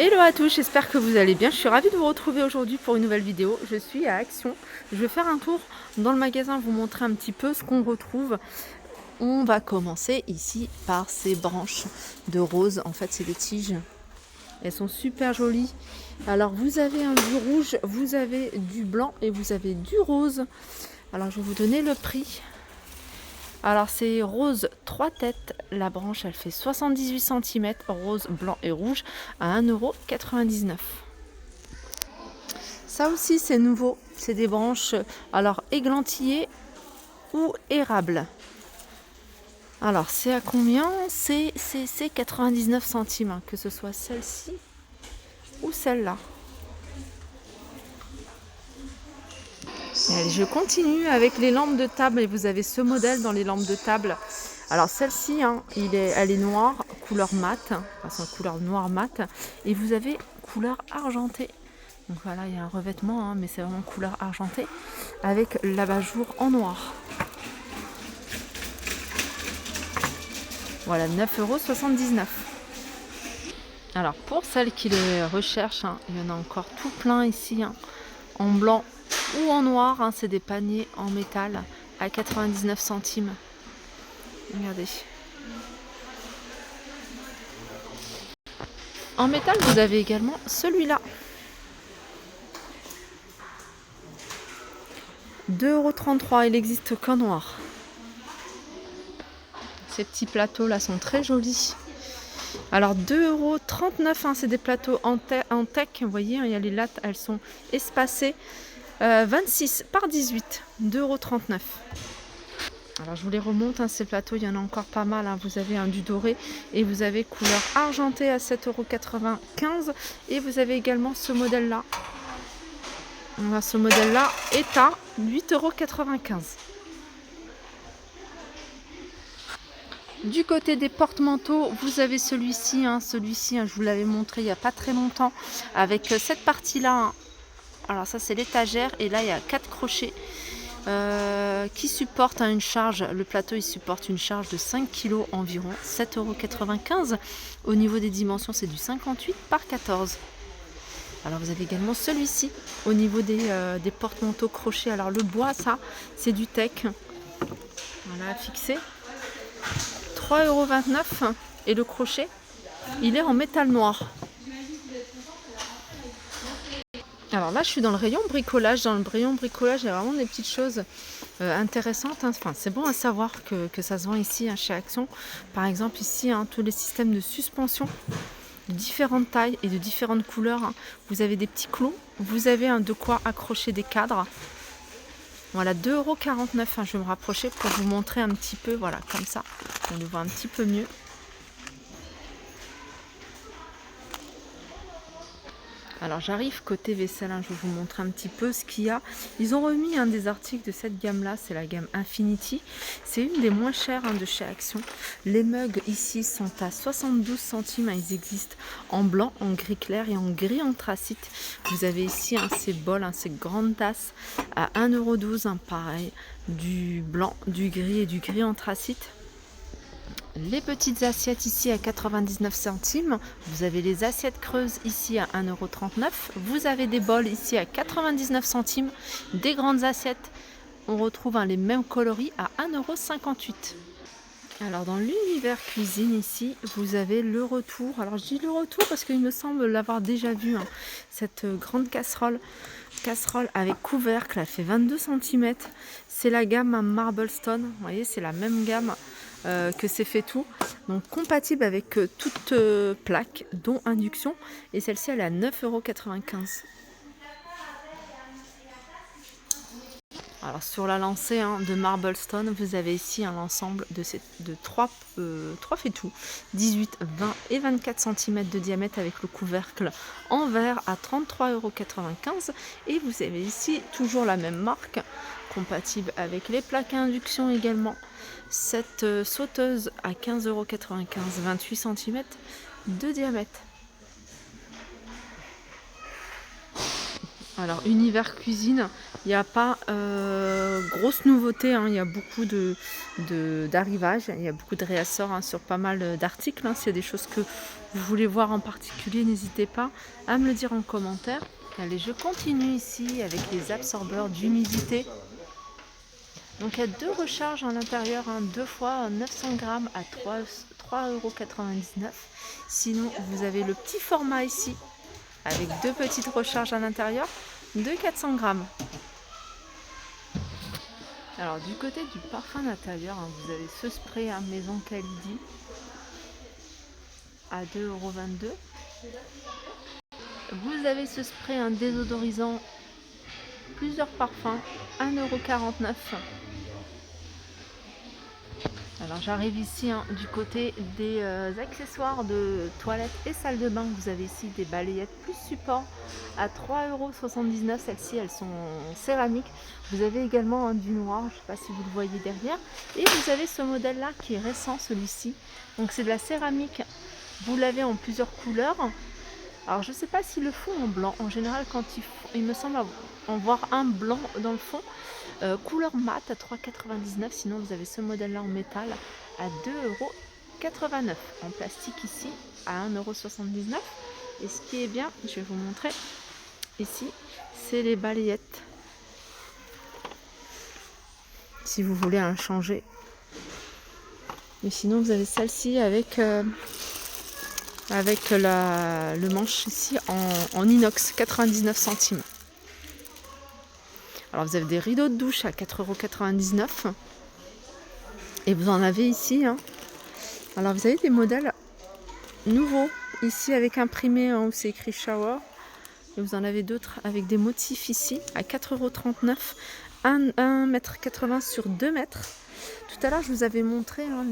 Hello à tous, j'espère que vous allez bien. Je suis ravie de vous retrouver aujourd'hui pour une nouvelle vidéo. Je suis à Action. Je vais faire un tour dans le magasin, vous montrer un petit peu ce qu'on retrouve. On va commencer ici par ces branches de rose. En fait, c'est des tiges. Elles sont super jolies. Alors, vous avez du rouge, vous avez du blanc et vous avez du rose. Alors, je vais vous donner le prix. Alors c'est rose 3 têtes, la branche elle fait 78 cm, rose, blanc et rouge à 1,99 €. Ça aussi c'est nouveau, c'est des branches alors églantillées ou érable. Alors c'est à combien? C'est 99 centimes, hein, que ce soit celle-ci ou celle-là. Allez, je continue avec les lampes de table et vous avez ce modèle dans les lampes de table. Alors celle-ci, hein, elle est noire, couleur mat, enfin couleur noir mat, et vous avez couleur argentée. Donc voilà, il y a un revêtement, hein, mais c'est vraiment couleur argentée, avec l'abat-jour en noir. Voilà, 9,79 €. Alors pour celles qui les recherchent, hein, il y en a encore tout plein ici, hein, en blanc ou en noir, hein, c'est des paniers en métal à 99 centimes. Regardez. En métal, vous avez également celui-là. 2,33 €, il n'existe qu'en noir. Ces petits plateaux là sont très jolis. Alors 2,39 €, hein, c'est des plateaux en tech, vous voyez, il y a les lattes, elles sont espacées. 26 par 18, 2,39 €. Alors je vous les remonte, hein, ces plateaux, il y en a encore pas mal, hein. Vous avez un du doré et vous avez couleur argentée à 7,95 € et vous avez également ce modèle là. Ce modèle là est à 8,95 €. Du côté des porte-manteaux, vous avez celui-ci, hein, je vous l'avais montré il n'y a pas très longtemps, avec cette partie-là, hein. Alors ça c'est l'étagère et là il y a 4 crochets qui supportent, hein, une charge. Le plateau il supporte une charge de 5 kg environ, 7,95 €. Au niveau des dimensions c'est du 58 par 14. Alors vous avez également celui-ci au niveau des porte-manteaux crochets. Alors le bois, ça c'est du tech. Voilà, fixé. 3,29 € et le crochet il est en métal noir. Alors là je suis dans le rayon bricolage. Dans le rayon bricolage il y a vraiment des petites choses intéressantes, hein. Enfin, c'est bon à savoir que ça se vend ici, hein, chez Action. Par exemple ici, hein, tous les systèmes de suspension de différentes tailles et de différentes couleurs, hein. Vous avez des petits clous, vous avez de quoi accrocher des cadres. Voilà, 2,49 €, hein. Je vais me rapprocher pour vous montrer un petit peu, voilà, comme ça, on le voit un petit peu mieux. Alors j'arrive côté vaisselle, hein, je vais vous montrer un petit peu ce qu'il y a. Ils ont remis, hein, des articles de cette gamme-là, c'est la gamme Infinity. C'est une des moins chères, hein, de chez Action. Les mugs ici sont à 72 centimes, hein, ils existent en blanc, en gris clair et en gris anthracite. Vous avez ici, hein, ces bols, hein, ces grandes tasses à 1,12 €, hein, pareil, du blanc, du gris et du gris anthracite. Les petites assiettes ici à 99 centimes. Vous avez les assiettes creuses ici à 1,39 €. Vous avez des bols ici à 99 centimes. Des grandes assiettes, on retrouve, hein, les mêmes coloris à 1,58 €. Alors dans l'univers cuisine ici, vous avez le retour. Alors je dis le retour parce qu'il me semble l'avoir déjà vu, hein. Cette grande casserole avec couvercle, elle fait 22 cm. C'est la gamme Marble Stone. Vous voyez, c'est la même gamme que c'est fait tout. Donc compatible avec toute plaque, dont induction. Et celle-ci, elle est à 9,95 €. Alors sur la lancée, hein, de Marble Stone, vous avez ici un ensemble de 3 fétous, 18, 20 et 24 cm de diamètre avec le couvercle en verre à 33,95 €. Et vous avez ici toujours la même marque, compatible avec les plaques à induction également. Cette sauteuse à 15,95 €, 28 cm de diamètre. Alors, univers cuisine, il n'y a pas grosse nouveauté, hein. Il y a beaucoup d'arrivages, il y a beaucoup de réassorts, hein, sur pas mal d'articles, hein. S'il y a des choses que vous voulez voir en particulier, n'hésitez pas à me le dire en commentaire. Allez, je continue ici avec les absorbeurs d'humidité. Donc il y a 2 recharges à l'intérieur, hein, 2 fois 900 grammes à 3,99 €. Sinon, vous avez le petit format ici, avec 2 petites recharges à l'intérieur de 400 grammes. Alors du côté du parfum d'intérieur, hein, vous avez ce spray, hein, Maison Kalidi à 2,22 €. Vous avez ce spray, un désodorisant, plusieurs parfums, 1,49 €. Alors j'arrive ici, hein, du côté des accessoires de toilette et salle de bain. Vous avez ici des balayettes plus support à 3,79 €. Celles-ci, elles sont en céramique. Vous avez également, hein, du noir, je ne sais pas si vous le voyez derrière. Et vous avez ce modèle-là qui est récent, celui-ci. Donc c'est de la céramique. Vous l'avez en plusieurs couleurs. Alors je ne sais pas s'ils le font en blanc. En général, quand il me semble en voir un blanc dans le fond. Couleur mat à 3,99 €. Sinon vous avez ce modèle là en métal à 2,89 €. En plastique ici à 1,79 €. Et ce qui est bien, je vais vous montrer ici, c'est les balayettes. Si vous voulez en changer. Et sinon vous avez celle-ci avec le manche ici en inox, 99 centimes. Alors vous avez des rideaux de douche à 4,99 €. Et vous en avez ici, hein. Alors vous avez des modèles nouveaux ici avec imprimé, hein, où c'est écrit shower. Et vous en avez d'autres avec des motifs ici à 4,39 €, 1,80 m sur 2 mètres. Tout à l'heure je vous avais montré, hein,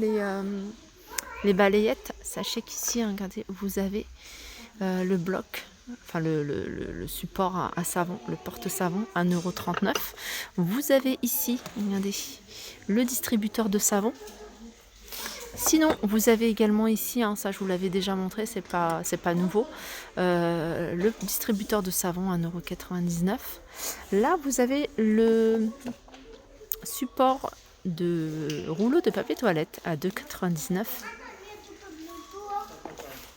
les balayettes. Sachez qu'ici, hein, regardez, vous avez le bloc. Enfin le support à savon, le porte-savon, 1,39 €. Vous avez ici, regardez, le distributeur de savon. Sinon, vous avez également ici, hein, ça je vous l'avais déjà montré, c'est pas nouveau, le distributeur de savon, 1,99 €. Là, vous avez le support de rouleau de papier toilette à 2,99 €.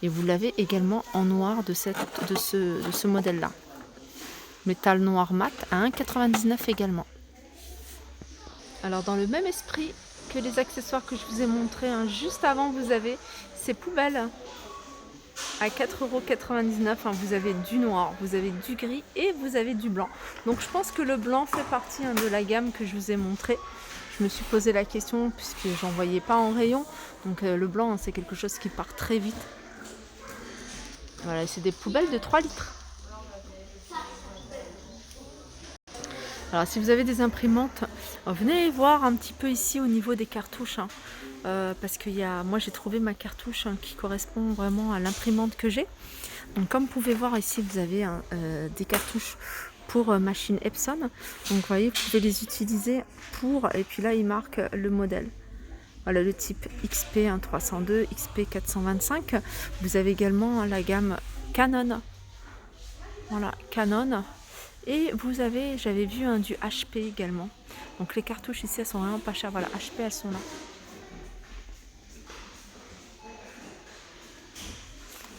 Et vous l'avez également en noir de ce modèle-là. Métal noir mat à 1,99 € également. Alors dans le même esprit que les accessoires que je vous ai montrés, hein, juste avant, vous avez ces poubelles à 4,99 €. Hein, vous avez du noir, vous avez du gris et vous avez du blanc. Donc je pense que le blanc fait partie, hein, de la gamme que je vous ai montré. Je me suis posé la question puisque j'en voyais pas en rayon. Donc le blanc, hein, c'est quelque chose qui part très vite. Voilà, c'est des poubelles de 3 litres. Alors si vous avez des imprimantes, venez voir un petit peu ici au niveau des cartouches, hein, parce que moi j'ai trouvé ma cartouche, hein, qui correspond vraiment à l'imprimante que j'ai. Donc comme vous pouvez voir ici, vous avez, hein, des cartouches pour machine Epson. Donc vous voyez, vous pouvez les utiliser pour, et puis là il marque le modèle. Voilà, le type XP 302, XP 425. Vous avez également, hein, la gamme Canon. Voilà, Canon. Et vous avez, j'avais vu, un du HP également. Donc les cartouches ici, elles sont vraiment pas chères. Voilà, HP, elles sont là.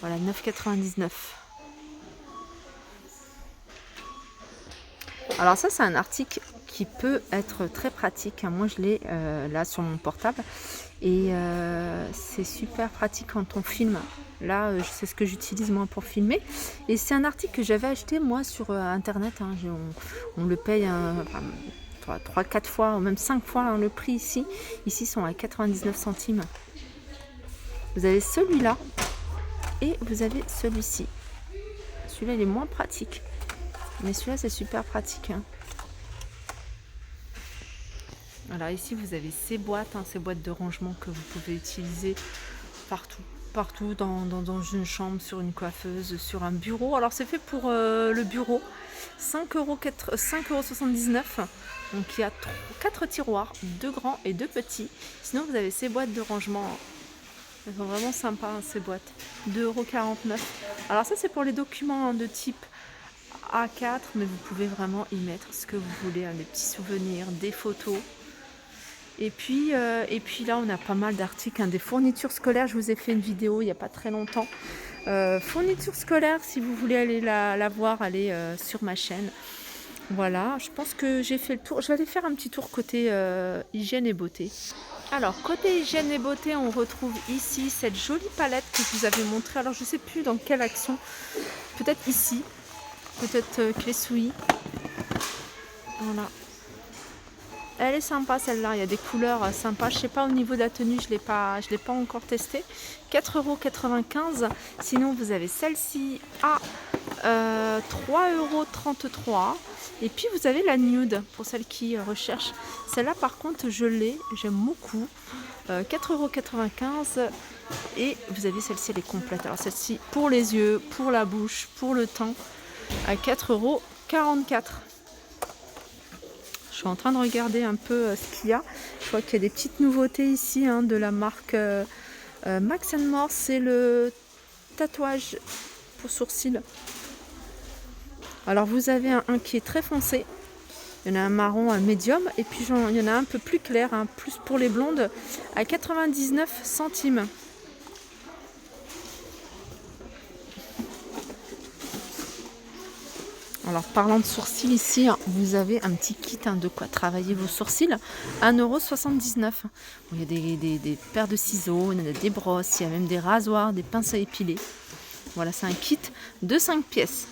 Voilà, 9,99 €. Alors ça, c'est un article qui peut être très pratique. Moi, je l'ai là sur mon portable. Et c'est super pratique quand on filme. Là, c'est ce que j'utilise moi pour filmer. Et c'est un article que j'avais acheté moi sur internet, hein. On le paye, 3-4 fois, ou même 5 fois, hein, le prix ici. Ici, ils sont à 99 centimes. Vous avez celui-là et vous avez celui-ci. Celui-là, il est moins pratique. Mais celui-là, c'est super pratique, hein. Voilà, ici vous avez ces boîtes, hein, ces boîtes de rangement que vous pouvez utiliser partout dans une chambre, sur une coiffeuse, sur un bureau. Alors c'est fait pour le bureau, 5,79 €. Donc il y a 4 tiroirs, 2 grands et 2 petits. Sinon vous avez ces boîtes de rangement, elles sont vraiment sympas, hein, ces boîtes, 2,49 €. Alors ça c'est pour les documents, hein, de type A4, mais vous pouvez vraiment y mettre ce que vous voulez, hein, des petits souvenirs, des photos. Et puis là, on a pas mal d'articles, hein, des fournitures scolaires. Je vous ai fait une vidéo il n'y a pas très longtemps. Fournitures scolaires, si vous voulez aller la voir, allez sur ma chaîne. Voilà, je pense que j'ai fait le tour. Je vais aller faire un petit tour côté hygiène et beauté. Alors, côté hygiène et beauté, on retrouve ici cette jolie palette que je vous avais montrée. Alors, je ne sais plus dans quelle action. Peut-être ici. Peut-être clé souris. Voilà. Elle est sympa celle-là, il y a des couleurs sympas. Je sais pas au niveau de la tenue, je l'ai pas encore testé. 4,95 €. Sinon vous avez celle-ci à 3,33 €. Et puis vous avez la nude pour celles qui recherchent. Celle-là par contre je l'ai, j'aime beaucoup. 4,95 €. Et vous avez celle-ci, elle est complète. Alors celle-ci pour les yeux, pour la bouche, pour le teint, à 4,44 €. Je suis en train de regarder un peu ce qu'il y a. Je vois qu'il y a des petites nouveautés ici, hein, de la marque Max & More. C'est le tatouage pour sourcils. Alors vous avez un qui est très foncé. Il y en a un marron, un médium. Et puis il y en a un peu plus clair, hein, plus pour les blondes, à 99 centimes. Alors parlant de sourcils ici, vous avez un petit kit, hein, de quoi travailler vos sourcils, 1,79 €. Il y a des paires de ciseaux, il y a des brosses, il y a même des rasoirs, des pinces à épiler. Voilà, c'est un kit de 5 pièces.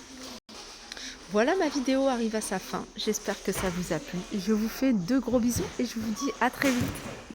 Voilà, ma vidéo arrive à sa fin. J'espère que ça vous a plu. Je vous fais de gros bisous et je vous dis à très vite.